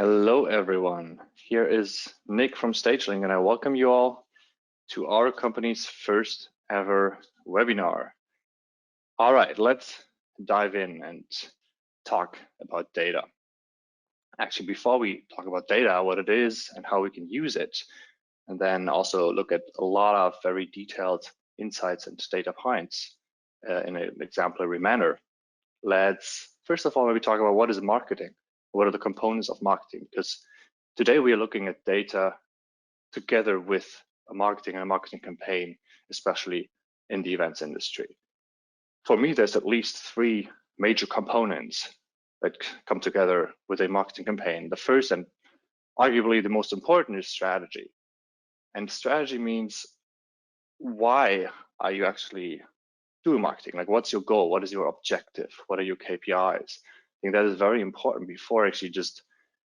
Hello, everyone. Here is Nick from Stagelink, and I welcome you all to our company's first ever webinar. All right, let's dive in and talk about data. Actually, before we talk about data, what it is and how we can use it, and then also look at a lot of very detailed insights and data points in an exemplary manner, let's first of all maybe talk about what is marketing. What are the components of marketing? Because today we are looking at data together with a marketing and a marketing campaign, especially in the events industry. For me, there's at least three major components that come together with a marketing campaign. The first and arguably the most important is strategy. And strategy means why are you actually doing marketing? Like, what's your goal? What is your objective? What are your KPIs? I think that is very important before actually just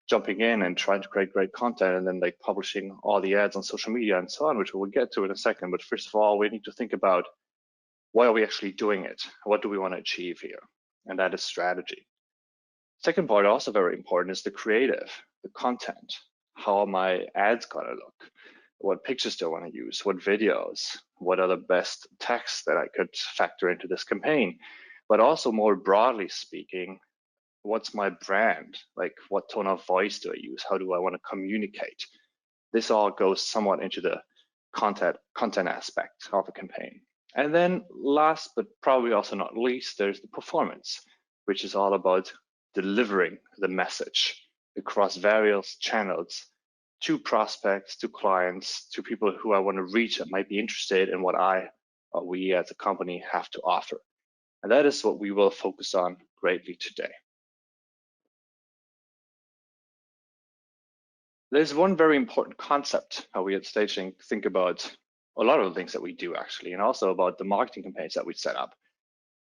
jumping in and trying to create great content and then like publishing all the ads on social media and so on, which we'll get to in a second. But first of all, we need to think about why are we actually doing it? What do we want to achieve here? And that is strategy. Second part, also very important, is the creative, the content. How are my ads gonna look? What pictures do I want to use? What videos? What are the best texts that I could factor into this campaign? But also more broadly speaking, what's my brand? Like, what tone of voice do I use? How do I want to communicate? This all goes somewhat into the content aspect of a campaign. And then last, but probably also not least, there's the performance, which is all about delivering the message across various channels to prospects, to clients, to people who I want to reach that might be interested in what I or we as a company have to offer. And that is what we will focus on greatly today. There's one very important concept how we at Stagelink think about a lot of the things that we do actually, and also about the marketing campaigns that we set up.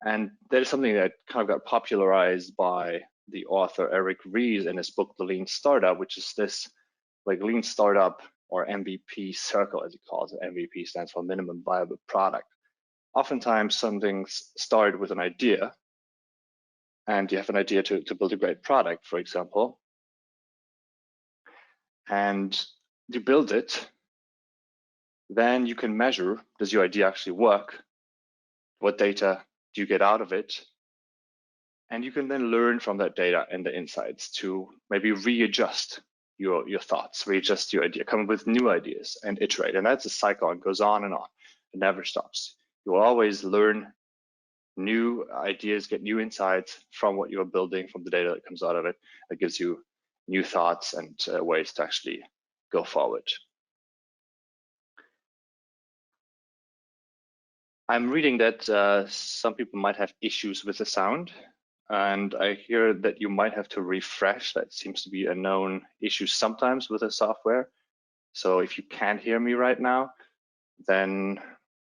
And that is something that kind of got popularized by the author Eric Ries in his book, The Lean Startup, which is this like Lean Startup or MVP circle, as he calls it. MVP stands for minimum viable product. Oftentimes, some things start with an idea, and you have an idea to build a great product, for example, and you build it. Then you can measure, does your idea actually work? What data do you get out of it? And you can then learn from that data and the insights to maybe readjust your thoughts, readjust your idea, come up with new ideas and iterate. And that's a cycle. It goes on and on. It never stops. You will always learn new ideas, get new insights from what you're building, from the data that comes out of it. That gives you new thoughts and ways to actually go forward. I'm reading that some people might have issues with the sound, and I hear that you might have to refresh. That seems to be a known issue sometimes with the software. So if you can't hear me right now, then,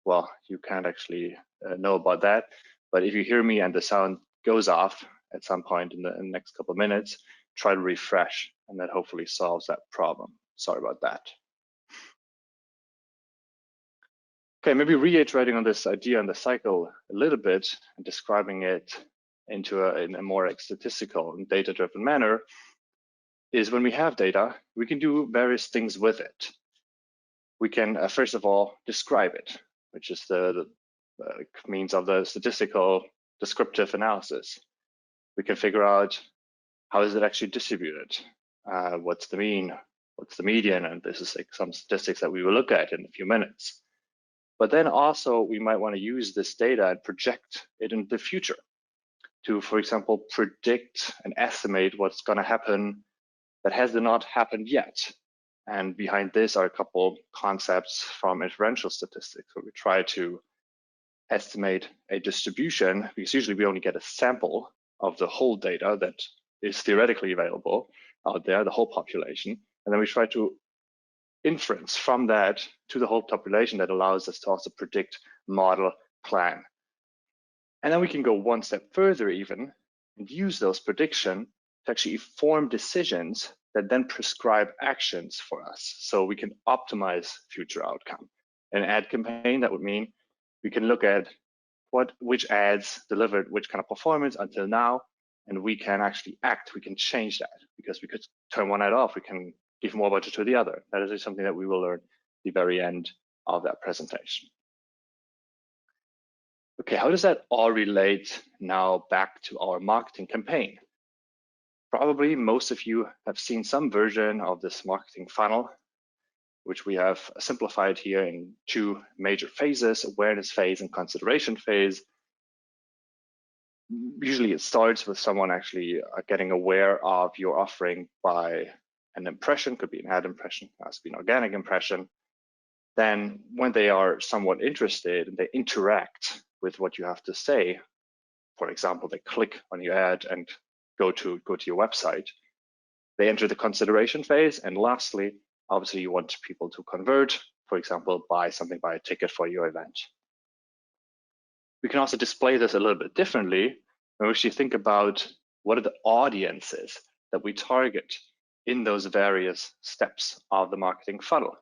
well, you can't actually know about that. But if you hear me and the sound goes off at some point in the next couple of minutes, try to refresh, and that hopefully solves that problem. Sorry about that. Okay, maybe reiterating on this idea and the cycle a little bit and describing it in a more statistical and data-driven manner is when we have data, we can do various things with it. We can, first of all, describe it, which is the means of the statistical descriptive analysis. We can figure out how is it actually distributed? What's the mean? What's the median? And this is like some statistics that we will look at in a few minutes. But then also we might want to use this data and project it into the future to, for example, predict and estimate what's going to happen that has not happened yet. And behind this are a couple concepts from inferential statistics, where we try to estimate a distribution, because usually we only get a sample of the whole data that is theoretically available out there, the whole population, and then we try to inference from that to the whole population that allows us to also predict, model, plan. And then we can go one step further even and use those predictions to actually form decisions that then prescribe actions for us, so we can optimize future outcome. In an ad campaign, that would mean we can look at which ads delivered which kind of performance until now, and we can actually act, we can change that, because we could turn one ad off, we can give more budget to the other. That is something that we will learn at the very end of that presentation. Okay, how does that all relate now back to our marketing campaign? Probably most of you have seen some version of this marketing funnel, which we have simplified here in 2 major phases: awareness phase and consideration phase. Usually it starts with someone actually getting aware of your offering by an impression, could be an ad impression, has to be an organic impression. Then when they are somewhat interested and they interact with what you have to say, for example, they click on your ad and go to your website, they enter the consideration phase. And lastly, obviously you want people to convert, for example, buy a ticket for your event. We can also display this a little bit differently when we actually think about what are the audiences that we target in those various steps of the marketing funnel.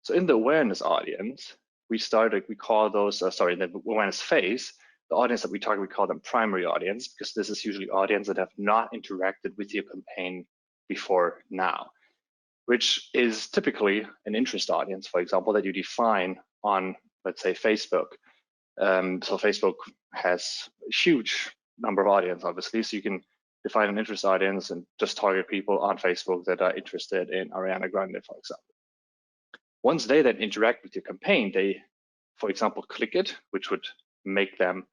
So in the awareness audience, we call those, in the awareness phase, the audience that we target, we call them primary audience, because this is usually audience that have not interacted with your campaign before now, which is typically an interest audience, for example, that you define on, let's say, Facebook. So Facebook has a huge number of audience, obviously, so you can define an interest audience and just target people on Facebook that are interested in Ariana Grande, for example. Once they then interact with your campaign, they, for example, click it, which would make them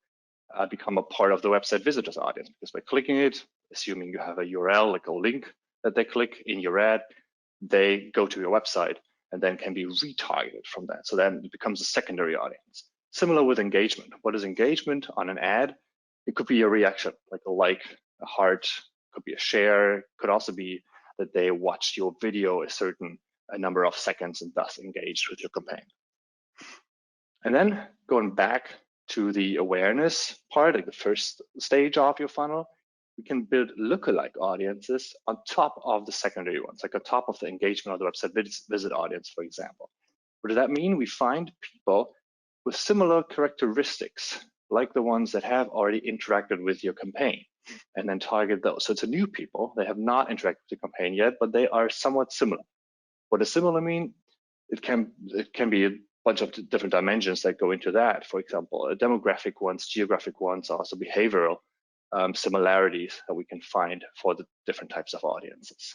become a part of the website visitors audience, because by clicking it, assuming you have a URL, like a link that they click in your ad, they go to your website and then can be retargeted from that. So then it becomes a secondary audience. Similar with engagement. What is engagement on an ad? It could be a reaction, like a like, a heart, could be a share, could also be that they watched your video a number of seconds and thus engaged with your campaign. And then going back to the awareness part, like the first stage of your funnel, we can build lookalike audiences on top of the secondary ones, like on top of the engagement of the website visit audience, for example. What does that mean? We find people with similar characteristics, like the ones that have already interacted with your campaign, and then target those. So it's a new people. They have not interacted with the campaign yet, but they are somewhat similar. What does similar mean? It can be a bunch of different dimensions that go into that. For example, demographic ones, geographic ones, also behavioral similarities that we can find for the different types of audiences.